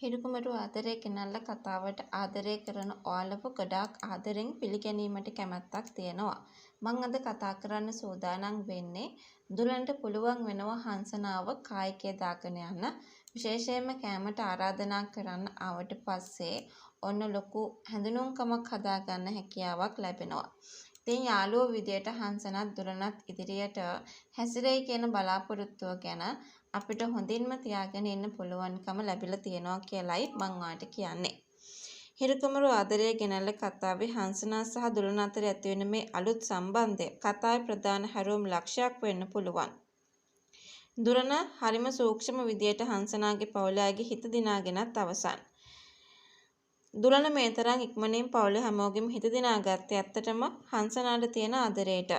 හිරුකුමරු ආදරය ගෙනල්ලා කතාවට ආදරය කරන ඔයාලව ගොඩාක් ආදරෙන් පිළිගැනීමට කැමැත්තක් තියෙනවා. මං අද කතා කරන්න සූදානම් වෙන්නේ දුලන්ට පුළුවන් වෙනවා හංසනාව කායිකය දාගෙන යන්න. විශේෂයෙන්ම කෑමට ආරාධනා කරන්න ආවට පස්සේ ඔන්න ලොකු හැඳුනුම්කමක් හදාගන්න හැකියාවක් ලැබෙනවා. ඉතින් යාළුවෝ විදියට හංසනත් දුලනත් ඉදිරියට හැසිරෙයි කියන බලාපොරොත්තුව ගැන අපිට හොඳින්ම තියාගෙන ඉන්න පුළුවන්කම ලැබිලා තියෙනවා කියලයි මං ඔයාලට කියන්නේ. හිරුකුමරු ආදරය ගෙනල්ල කතාවේ හංසනා සහ දුලන අතර ඇතිවෙන මේ අලුත් සම්බන්ධය කතාවේ ප්‍රධාන හැරවුම් ලක්ෂයක් වෙන්න පුළුවන්. දුලන හරිම සූක්ෂම විදියට හංසනාගේ පවුල අයගේ හිත දිනාගෙනත් අවසන්. දුලන මේ තරම් ඉක්මනින් පවුලේ හැමෝගෙම හිත දිනාගත්තේ ඇත්තටම හංසනාට තියෙන ආදරේට.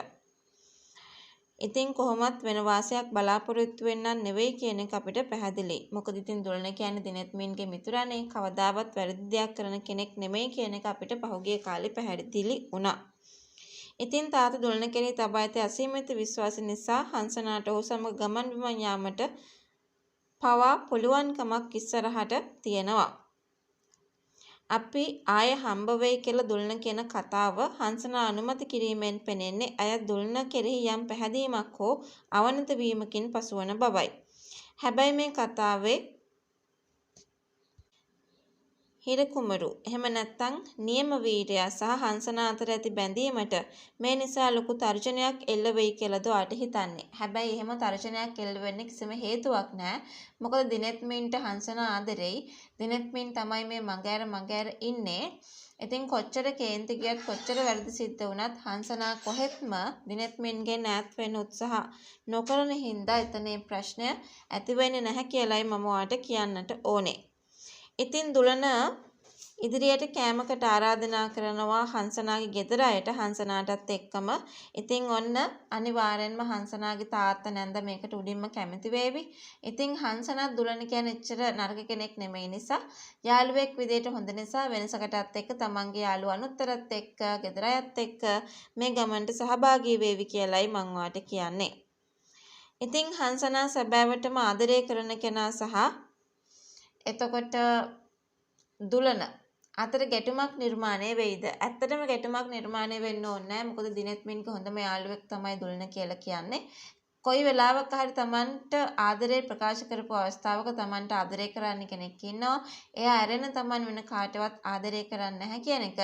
ඉතින් කොහොමත් වෙන වාසියක් බලාපොරොත්තු වෙන්නන් නෙවෙයි කියන එක අපිට පැහැදිලි. මොකද ඉතින් දුලන කියන්නේ දිනෙත්මින්ගේ මිතුරානේ, කවදාවත් වැරදි දෙයක් කරන කෙනෙක් නෙමෙයි කියන එක අපිට පහුගිය කාලේ පැහැදිලි වුණා. ඉතින් තාත්තා දුලන කෙරෙහි තබා ඇති අසීමිත විශ්වාසය නිසා හංසනාට ඔහු සමග ගමන් බිමන් යාමට පවා පුළුවන්කමක් ඉස්සරහට තියෙනවා. අපි ආයෙ හම්බ වෙයි කියලා දුලන කියන කතාව හංසනා අනුමත කිරීමෙන් පෙනෙන්නේ අය දුලන කෙරෙහි යම් පැහැදීමක් හෝ අවනත වීමකින් පසුවන බවයි. හැබැයි මේ කතාවේ හිරුකුමරු එහෙම නැත්නම් නියම වීරයා සහ හංසනා අතර ඇති බැඳීමට මේ නිසා ලොකු තර්ජනයක් එල්ල වෙයි කියලාද ඔයාලට හිතන්නේ. හැබැයි එහෙම තර්ජනයක් එල්ල වෙන්න කිසිම හේතුවක් නැහැ. මොකද දිනෙත්මින්ට හංසනා ආදරෙයි. දිනෙත්මින් තමයි මේ මග ඇර ඉන්නේ. ඉතින් කොච්චර කේන්ති ගියත් කොච්චර වැරදි සිද්ධ වුණත් හංසනා කොහෙත්ම දිනෙත්මින්ගෙන් ඈත් වෙන්න උත්සාහ නොකරන හින්දා එතනේ ප්‍රශ්නය ඇති වෙන්නේ නැහැ කියලයි මම ඔයාලට කියන්නට ඕනේ. ඉතින් දුලන ඉදිරියට කෑමකට ආරාධනා කරනවා හංසනාගේ ගෙදර අයට හංසනාටත් එක්කම. ඉතින් ඔන්න අනිවාර්යෙන්ම හංසනාගේ තාත්තා නැන්ද මේකට උඩින්ම කැමති වේවි. ඉතින් හංසනාත් දුලන කියන්නේ එච්චර නරක කෙනෙක් නෙමෙයි නිසා යාළුවෙක් විදියට හොඳ නිසා වෙනසකටත් එක්ක තමන්ගේ යාළුවා අනුත්තරත් එක්ක ගෙදර අයත් එක්ක මේ ගමනට සහභාගී වේවි කියලයි මං ඔයාලට කියන්නේ. ඉතින් හංසනා සැබෑවටම ආදරය කරන කෙනා සහ එතකොට දුලන අතර ගැටුමක් නිර්මාණය වෙයිද? ඇත්තටම ගැටුමක් නිර්මාණය වෙන්න ඕනේ නැහැ. මොකද දිනෙත්මින්ගේ හොඳම යාළුවෙක් තමයි දුලන කියලා කියන්නේ. කොයි වෙලාවක හරි Tamanට ආදරය ප්‍රකාශ කරපු අවස්ථාවක Tamanට ආදරය කරන්න කෙනෙක් ඉන්නවා. එයා ඇරෙන Taman වෙන කාටවත් ආදරය කරන්නේ නැහැ කියන එක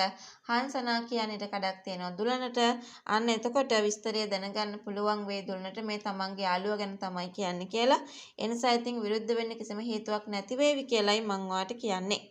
හංසනා කියන ඉඩ කඩක් තියෙනවා දුලනට. අන්න එතකොට විස්තරය දැනගන්න පුළුවන් වෙයි දුලනට මේ Tamanගේ යාළුවා ගැන තමයි කියන්නේ කියලා. ඒ නිසා ඉතින් විරුද්ධ වෙන්න කිසිම හේතුවක් නැති වේවි කියලයි මං ඔයාලට කියන්නේ.